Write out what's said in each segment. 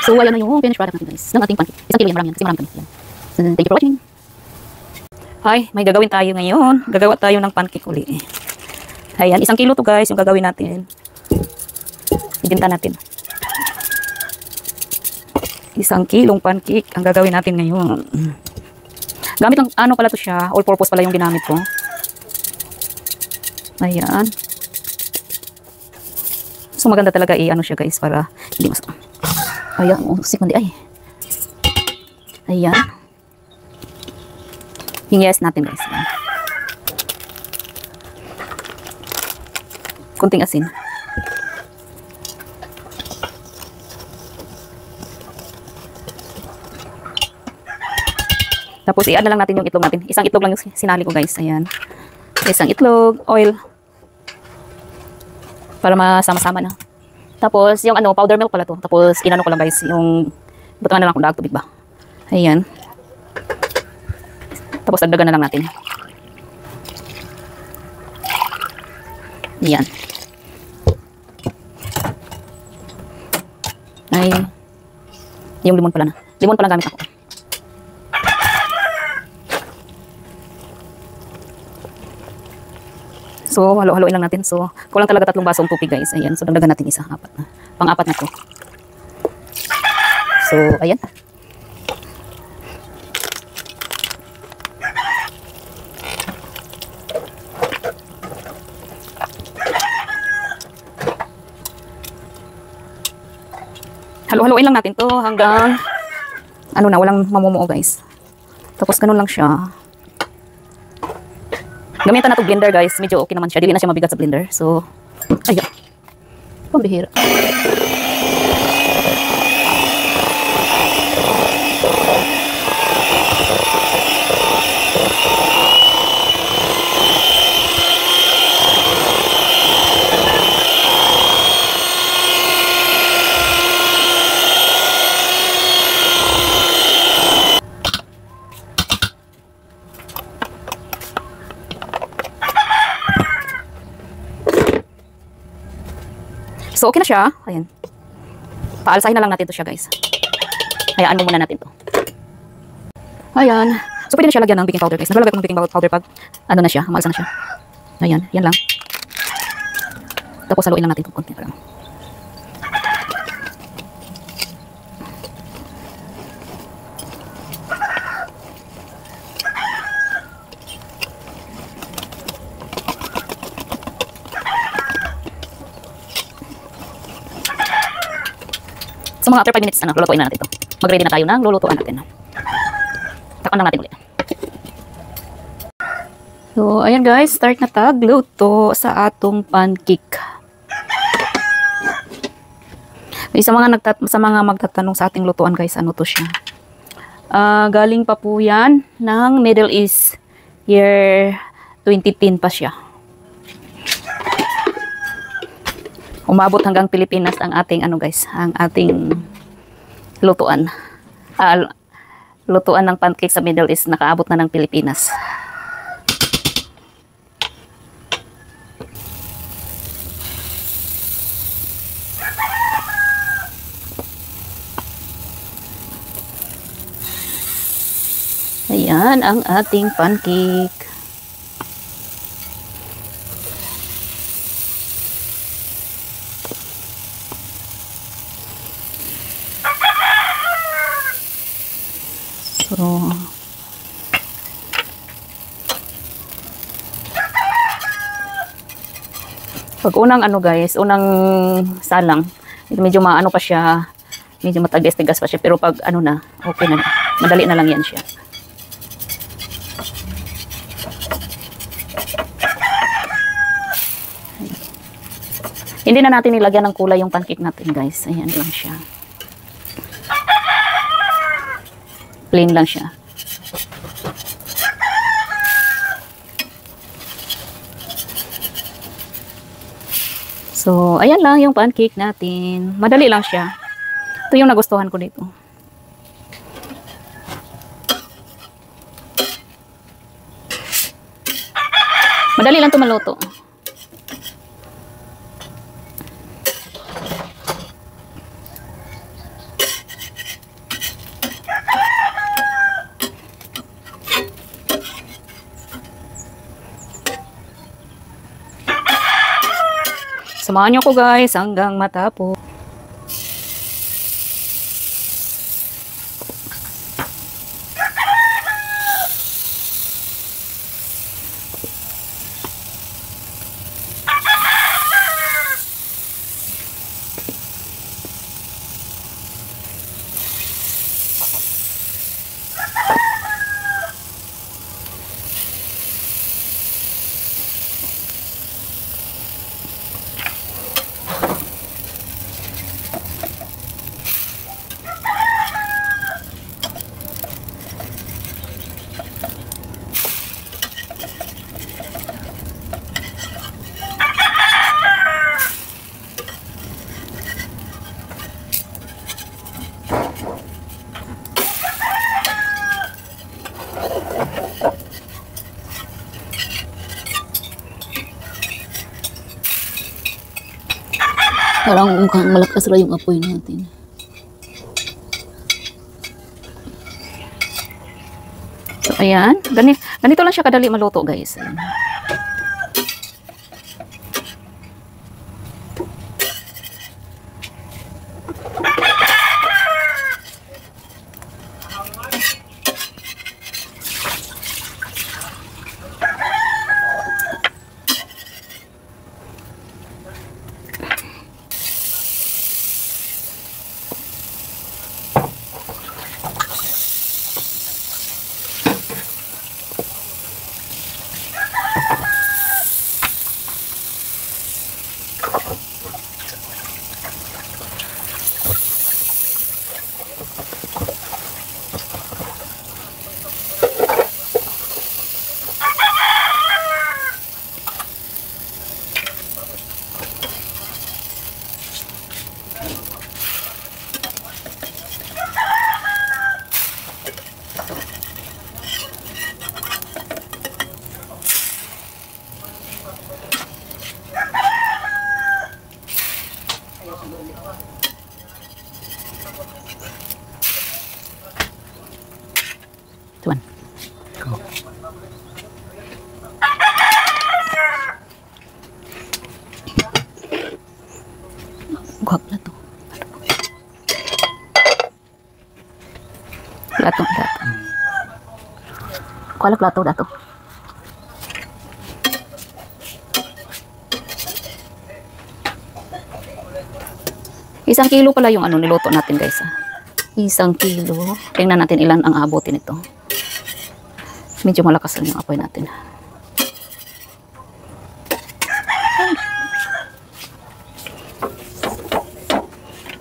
So, ayan na yung finished product natin guys, ng ating pancake. Isang kilo yan, marami yan, kasi marami kami. So, thank you for watching. Hi, may gagawin tayo ngayon. Gagawa tayo ng pancake uli. Ayan, 1 kilo to guys, yung gagawin natin. Ibinta natin. 1 kilong pancake ang gagawin natin ngayon. Gamit lang, ano pala to siya, all purpose pala yung ginamit ko. Ayan. So maganda talaga ano siya guys, para hindi mas... Ayan, sikundi ay. Ayan. Hingiyas natin guys. Ayan. Kunting asin. Tapos i-add na lang natin yung itlog natin. 1 itlog lang yung sinali ko guys. Ayan. 1 itlog, oil. Para masama-sama na. Tapos yung ano, powder milk pala to. Tapos inano ko lang guys, yung butangan na lang kung daag tubig ba. Ayan. Tapos dagdagan na lang natin. Ayan. Ay, yung limon pala na. Limon pala gamit ako. So, halo-haloin lang natin. So, kulang talaga 3 basong tubig guys. Ayan. So, dagdagan natin isa. 4 na. Pang-4 na to. So, ayan. Halo-haloin lang natin to hanggang ano na, walang mamumuo guys. Tapos ganun lang siya. Gamitan na to blender guys. Medyo okay naman siya. Dili na siya mabigat sa blender. So, ayun. Pambihira. So, okay na siya. Ayan. Paalsahin na lang natin to siya, guys. Hayaan mo muna natin to. Ayan. So, pwede na siya lagyan ng baking powder, guys. Naglalagay ko ng baking powder pag ano na siya, maalsa na siya. Ayan. Yan lang. Tapos, haluin lang natin kung konti. So mga after 5 minutes, lulutuin na natin ito. Mag-ready na tayo ng lulutuan natin. Takpan lang natin ulit. So, ayan guys, start na tagluto sa atong pancake. Sa mga magtatanong sa ating lutuan guys, ano to siya? Galing pa po yan ng Middle East. Year 2010 pa siya. Umabot hanggang Pilipinas ang ating ano guys, ang ating lutuan. Lutuan ng pancake sa Middle East, nakaabot na ng Pilipinas. Ayan ang ating pancake. So, pag unang ano guys, unang salang, medyo maano pa siya, medyo matagas-tigas pa siya, pero pag ano na, okay na, madali na lang yan siya. Hindi na natin nilagyan ng kulay yung pancake natin guys, ayan lang siya. Plain lang siya. So, ayan lang yung pancake natin. Madali lang siya. Ito yung nagustuhan ko dito. Madali lang ito maluto. Samahan niyo ko guys hanggang matapos. Parang mukhang malakas ra yung apoy natin. So, ayan. Ganito lang siya kadali maluto, guys. Ayan. Tuan. Kuha plato. Plato. Kuha plato dato. Isang kilo pala yung niluto natin, guys. Isang kilo. Tingnan natin ilan ang abutin ito. Medyo malakas lang yung apoy natin.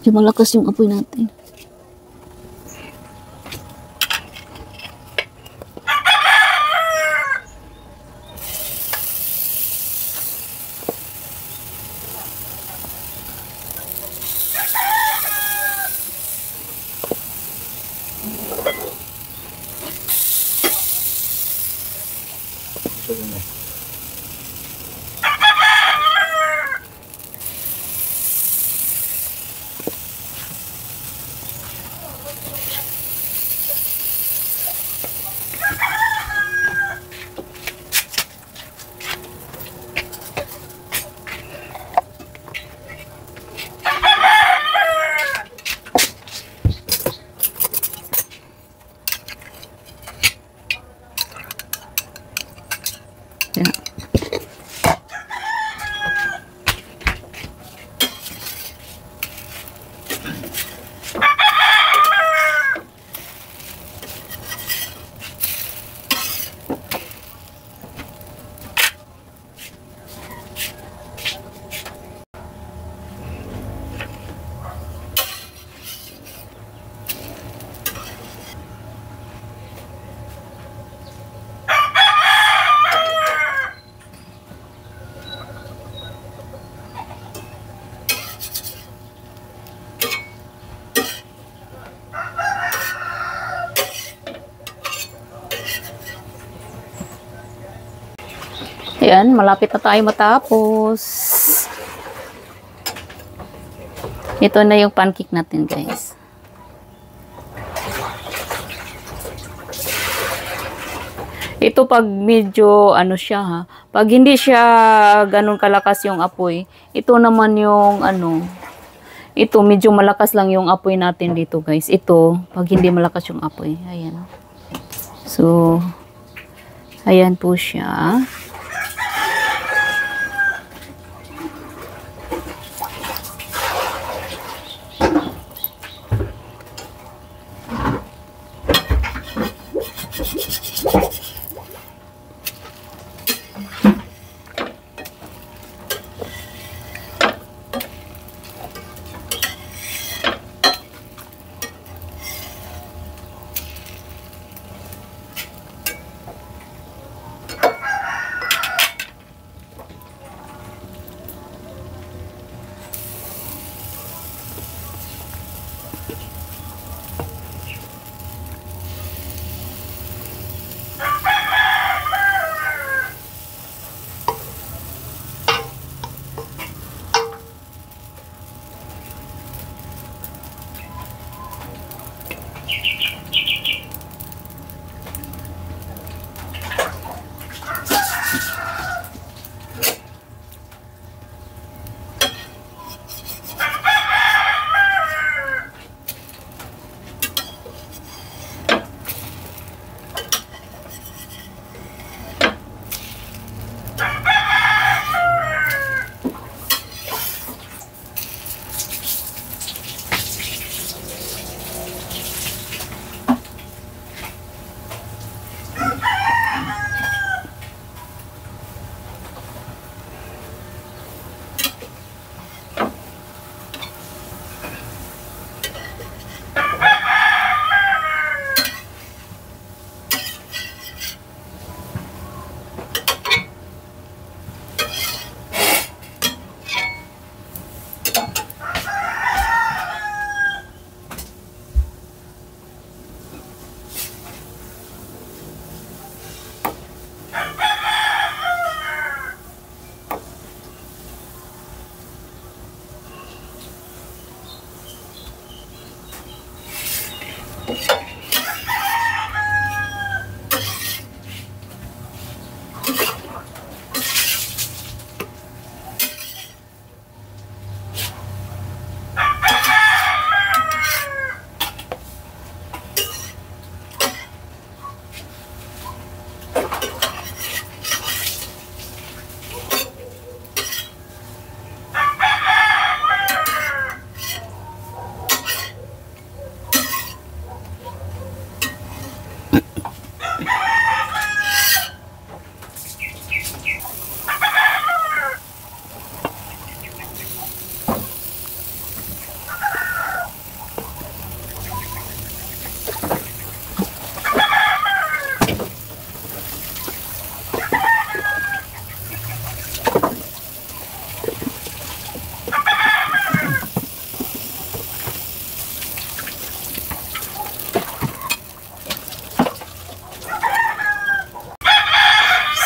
Medyo malakas yung apoy natin. Yan. Ayan, malapit na tayo matapos. Ito na yung pancake natin, guys. Ito pag medyo ano siya ha, pag hindi siya ganun kalakas yung apoy, ito naman yung ano, ito medyo malakas lang yung apoy natin dito guys. Ito, pag hindi malakas yung apoy, ayan. So, ayan po siya.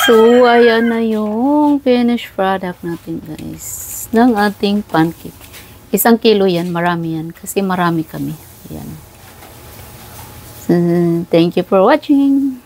So, ayan na yung finished product natin guys, ng ating pancake. 1 kilo yan, marami yan, kasi marami kami. Ayan. So, thank you for watching.